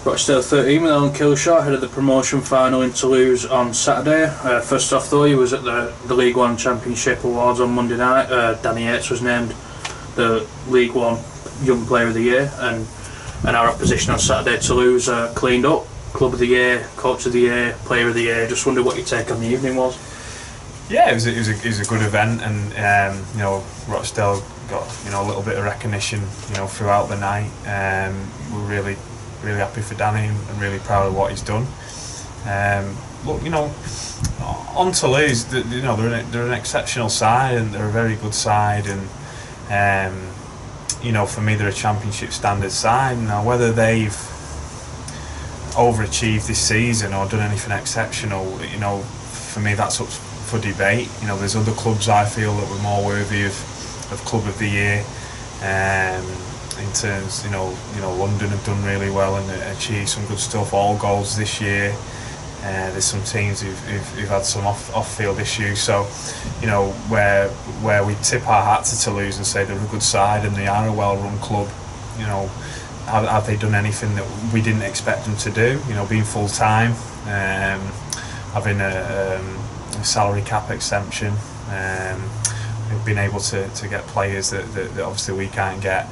Rochdale 13 with Alan Kilshaw ahead of the promotion final in Toulouse on Saturday. First off though, he was at the League One Championship Awards on Monday night. Danny Yates was named the League One Young Player of the Year, and our opposition on Saturday, Toulouse, cleaned up. Club of the Year, Coach of the Year, Player of the Year. Just wonder what your take on the evening was. Yeah, it was a good event, and Rochdale got a little bit of recognition throughout the night. We're really happy for Danny and really proud of what he's done. Look, on Toulouse, they're an exceptional side and they're a very good side, and for me they're a championship standard side. Now whether they've overachieved this season or done anything exceptional, for me that's up for debate. There's other clubs I feel that were more worthy of Club of the Year. In terms, London have done really well and achieved some good stuff. All goals this year. There's some teams who've had some off-field issues. So, where we tip our hat to Toulouse and say they're a good side and they are a well-run club. Have they done anything that we didn't expect them to do? Being full-time, having a salary cap exemption, being able to get players that obviously we can't get.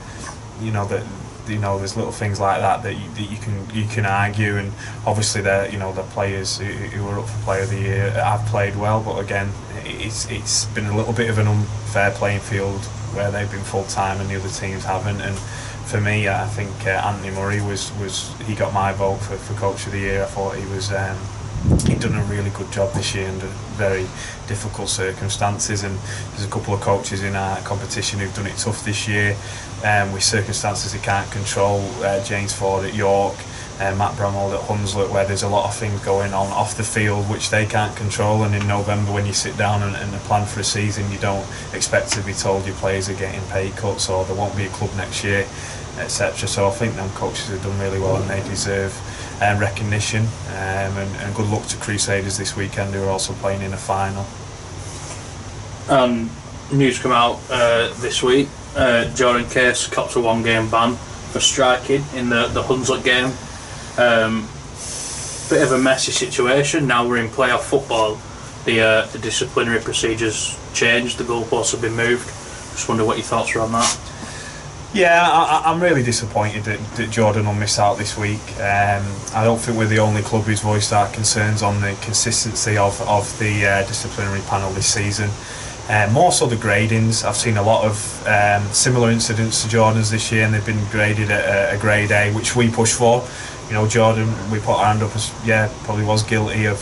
There's little things like that you can argue, and obviously they're players who are up for Player of the Year have played well, but again it's been a little bit of an unfair playing field where they've been full-time and the other teams haven't. And for me, I think Anthony Murray he got my vote for Coach of the Year. I thought he'd done a really good job this year under very difficult circumstances, and there's a couple of coaches in our competition who've done it tough this year with circumstances they can't control. James Ford at York, Matt Bramwell at Hunslet, where there's a lot of things going on off the field which they can't control, and in November when you sit down and plan for a season, you don't expect to be told your players are getting pay cuts or there won't be a club next year, etc. So I think them coaches have done really well and they deserve recognition, and good luck to Crusaders this weekend, who are also playing in a final. News come out this week. Jordan Case copped a 1-game ban for striking in the Hunslet game. Bit of a messy situation. Now we're in playoff football. The disciplinary procedures changed. The goalposts have been moved. Just wonder what your thoughts were on that. Yeah, I'm really disappointed that Jordan will miss out this week. I don't think we're the only club who's voiced our concerns on the consistency of the disciplinary panel this season. More so the gradings. I've seen a lot of similar incidents to Jordan's this year, and they've been graded at a grade A, which we push for. Jordan, we put our hand up as probably was guilty of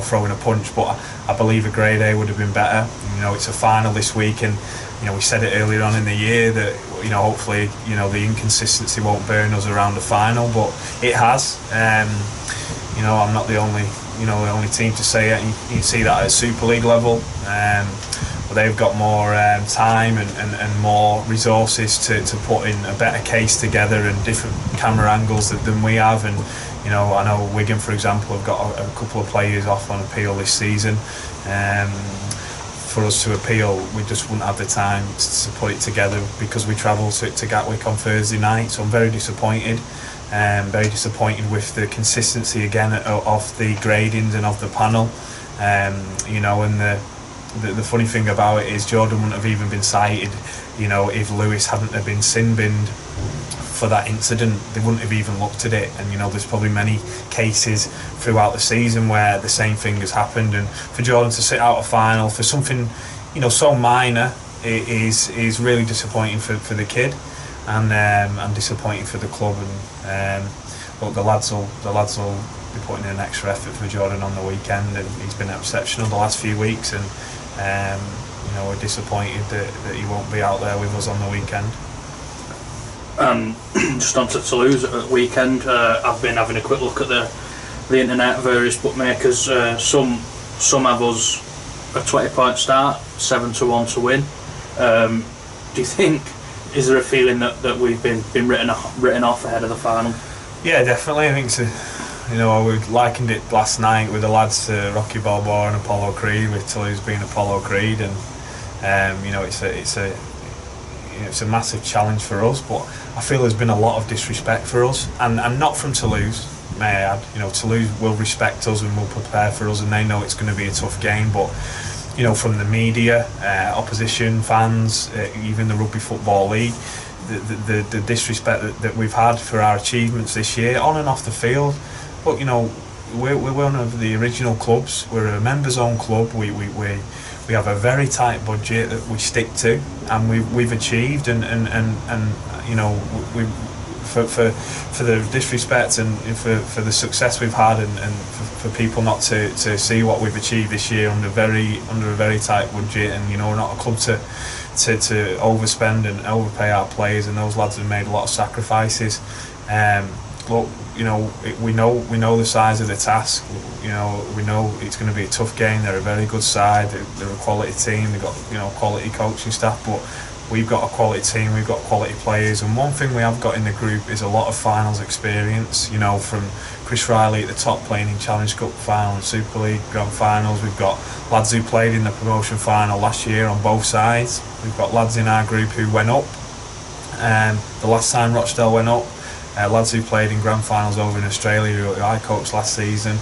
throwing a punch, but I believe a grade A would have been better. It's a final this week, and we said it earlier on in the year that hopefully the inconsistency won't burn us around the final, but it has. I'm not the only team to say it. You see that at Super League level, but they've got more time and more resources to put in a better case together and different camera angles than we have. And I know Wigan, for example, have got a couple of players off on appeal this season. For us to appeal, we just wouldn't have the time to put it together because we travel to Gatwick on Thursday night. So I'm very disappointed. Very disappointed with the consistency again of the gradings and of the panel. And the funny thing about it is Jordan wouldn't have even been cited, if Lewis hadn't have been sin-binned for that incident. They wouldn't have even looked at it. And there's probably many cases throughout the season where the same thing has happened, and for Jordan to sit out a final for something so minor is really disappointing for the kid, and disappointing for the club. And but the lads will be putting in an extra effort for Jordan on the weekend, and he's been exceptional the last few weeks, and we're disappointed that he won't be out there with us on the weekend. Just on to Toulouse at the weekend. I've been having a quick look at the internet, various bookmakers. Some have us a 20-point start, 7-1 to win. Do you think, is there a feeling that we've been written off ahead of the final? Yeah, definitely. I think so. We likened it last night with the lads to Rocky Balboa and Apollo Creed, with Toulouse being Apollo Creed, and it's it's a massive challenge for us. But I feel there's been a lot of disrespect for us, and not from Toulouse, may I add. Toulouse will respect us and will prepare for us, and they know it's going to be a tough game. But from the media, opposition fans, even the Rugby Football League, the disrespect that we've had for our achievements this year, on and off the field. But we're one of the original clubs. We're a members-owned club. We have a very tight budget that we stick to, and we've achieved, and we for the disrespect and for the success we've had, and for people not to see what we've achieved this year under a very tight budget, and we're not a club to overspend and overpay our players, and those lads have made a lot of sacrifices. Look, we know the size of the task. We know it's going to be a tough game. They're a very good side. They're a quality team. They've got quality coaching staff, but we've got a quality team. We've got quality players, and one thing we have got in the group is a lot of finals experience. From Chris Riley at the top, playing in Challenge Cup final and Super League grand finals. We've got lads who played in the promotion final last year on both sides. We've got lads in our group who went up. The last time Rochdale went up. Lads who played in grand finals over in Australia, who I coached last season.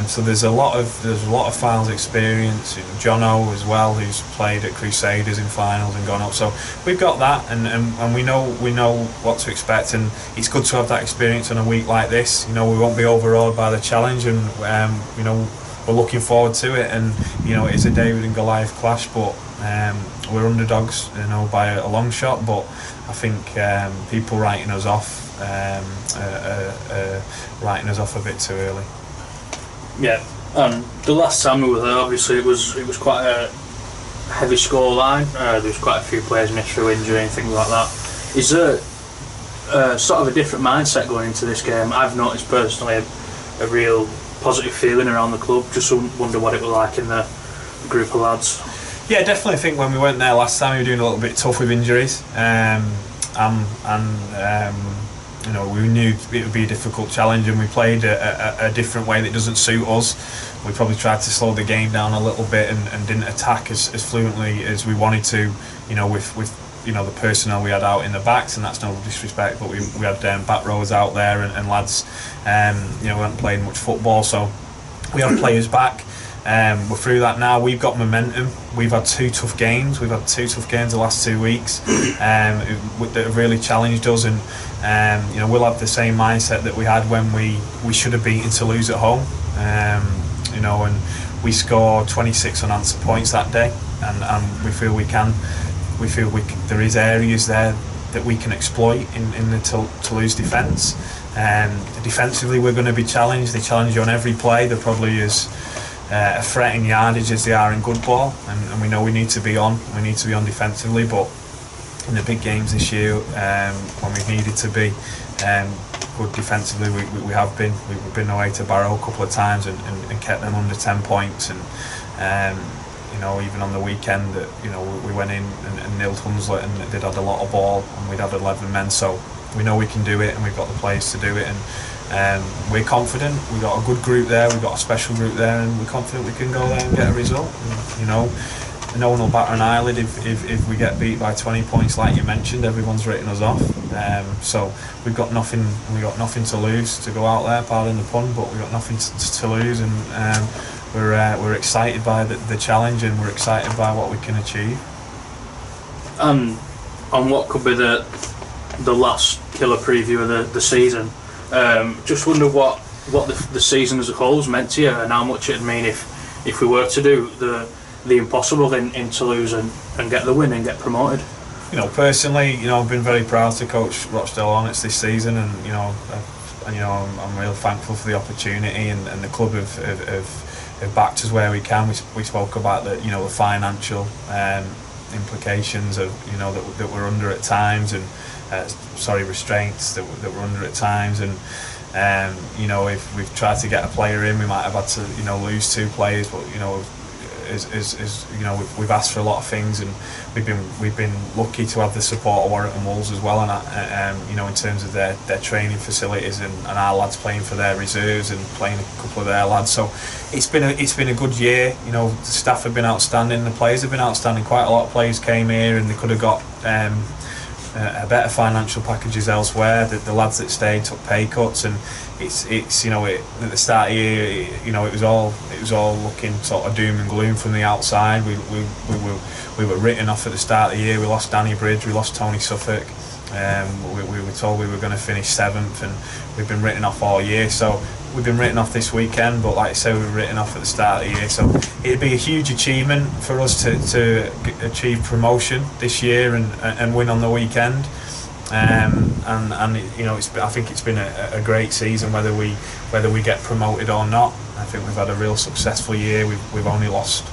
So there's a lot of finals experience. Jono as well, who's played at Crusaders in finals and gone up. So we've got that, and we know what to expect, and it's good to have that experience on a week like this. We won't be overawed by the challenge, and we're looking forward to it. And it is a David and Goliath clash, but we're underdogs, by a long shot. But I think people writing us off a bit too early. Yeah, and the last time we were there, obviously it was quite a heavy score line. There was quite a few players missed through injury and things like that. Is there sort of a different mindset going into this game? I've noticed personally a real positive feeling around the club. Just wonder what it was like in the group of lads. Yeah, definitely. I think when we went there last time, we were doing a little bit tough with injuries, we knew it would be a difficult challenge, and we played a different way that doesn't suit us. We probably tried to slow the game down a little bit and didn't attack as fluently as we wanted to, with the personnel we had out in the backs, and that's no disrespect, but we had back rowers out there and lads, we hadn't played much football, so we have players back. We're through that now. We've got momentum. We've had two tough games. We've had two tough games the last 2 weeks that have really challenged us, and we'll have the same mindset that we had when we should have beaten Toulouse at home. And we scored 26 unanswered points that day, and we feel there is areas there that we can exploit in the Toulouse defence. Defensively, we're going to be challenged. They challenge you on every play. There probably is a threat in yardage as they are in good ball, and we know we need to be on defensively. But in the big games this year, when we've needed to be good defensively, we have been. We've been away to Barrow a couple of times and kept them under 10 points, and even on the weekend that we went in and nilled Hunslet, and they'd had a lot of ball and we'd had 11 men, so we know we can do it, and we've got the players to do it, and we're confident. We've got a good group there, we've got a special group there, and we're confident we can go there and get a result. And, no one will bat an eyelid if we get beat by 20 points, like you mentioned. Everyone's written us off, so we've got nothing to lose to go out there. Pardon the pun, but we've got nothing to lose, and we're excited by the challenge, and we're excited by what we can achieve. And on what could be the last killer preview of the season, just wonder what the season as a whole has meant to you, and how much it'd mean if we were to do the impossible in Toulouse and get the win and get promoted. Personally, I've been very proud to coach Rochdale Hornets this season, and I'm real thankful for the opportunity, and the club have backed us where we can. We spoke about the financial implications of that we're under at times, and restraints that we're under at times, and if we've tried to get a player in, we might have had to lose two players, but is you know, we've asked for a lot of things, and we've been lucky to have the support of Warwick and Wolves as well, and you know, in terms of their training facilities, and our lads playing for their reserves and playing a couple of their lads. So it's been a good year. You know, the staff have been outstanding, the players have been outstanding. Quite a lot of players came here and they could have got better financial packages elsewhere. The lads that stayed took pay cuts, and it's you know, at the start of the year, you know, it was all looking sort of doom and gloom from the outside. We were written off at the start of the year. We lost Danny Bridge, we lost Tony Suffolk. We were told we were going to finish 7th, and we've been written off all year. So we've been written off this weekend, but like I say, we were written off at the start of the year. So it'd be a huge achievement for us to achieve promotion this year and win on the weekend. And you know, I think it's been a great season, whether we get promoted or not. I think we've had a real successful year. We've only lost,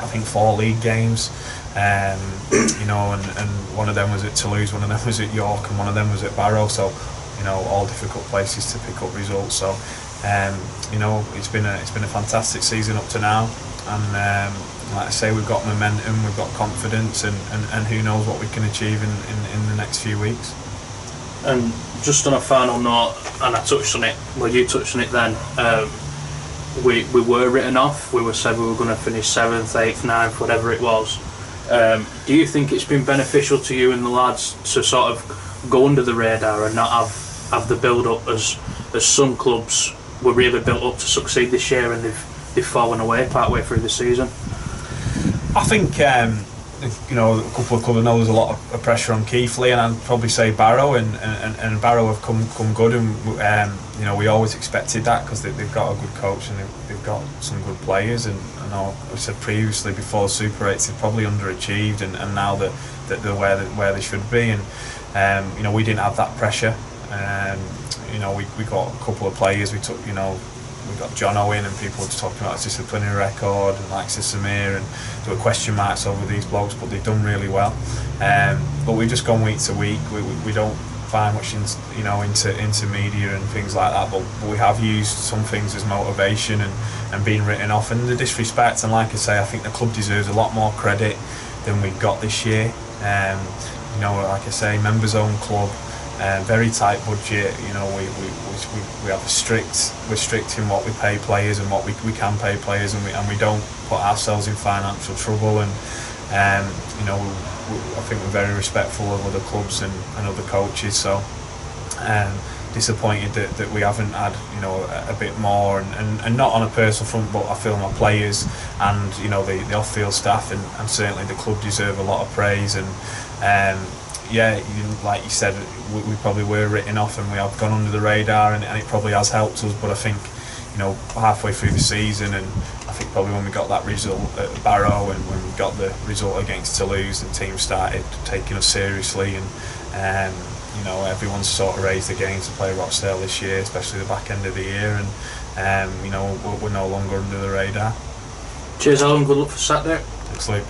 I think, 4 league games. You know, and one of them was at Toulouse, one of them was at York, and one of them was at Barrow. So, you know, all difficult places to pick up results. So, you know, it's been a fantastic season up to now, and like I say, we've got momentum, we've got confidence, and who knows what we can achieve in the next few weeks. And just on a final note, and I touched on it, well, you touched on it then. We were written off. We were said we were going to finish 7th, 8th, 9th, whatever it was. Do you think it's been beneficial to you and the lads to sort of go under the radar and not have the build up as some clubs were really built up to succeed this year, and they've fallen away partway through the season? I think you know, a couple of clubs, I know there's a lot of pressure on Keighley, and I'd probably say Barrow, and Barrow have come good, and you know, we always expected that because they've got a good coach and they've got some good players, and I know I said previously before the Super 8s they've probably underachieved, and now they're where they should be, and you know, we didn't have that pressure. You know, we got a couple of players. We took, you know, we got John Owen, and people were talking about his disciplinary record, and Alexis Samir, and there were question marks over these blokes, but they've done really well. But we've just gone week to week. We don't find much into media and things like that, but we have used some things as motivation and being written off, and the disrespect. And like I say, I think the club deserves a lot more credit than we've got this year. You know, like I say, members-owned club. Very tight budget. You know, we have we're strict in what we pay players and what we can pay players, and we don't put ourselves in financial trouble. And you know, I think we're very respectful of other clubs and other coaches. So disappointed that we haven't had, you know, a bit more, and not on a personal front, but I feel my players and, you know, the off-field staff and certainly the club deserve a lot of praise. And yeah, like you said, we probably were written off and we have gone under the radar, and it probably has helped us. But I think, you know, halfway through the season, and I think probably when we got that result at Barrow and when we got the result against Toulouse, the team started taking us seriously, and you know, everyone's sort of raised the game to play Rochdale this year, especially the back end of the year, and you know, we're no longer under the radar. Cheers, Alan. Good luck for Saturday. Thanks, Luke.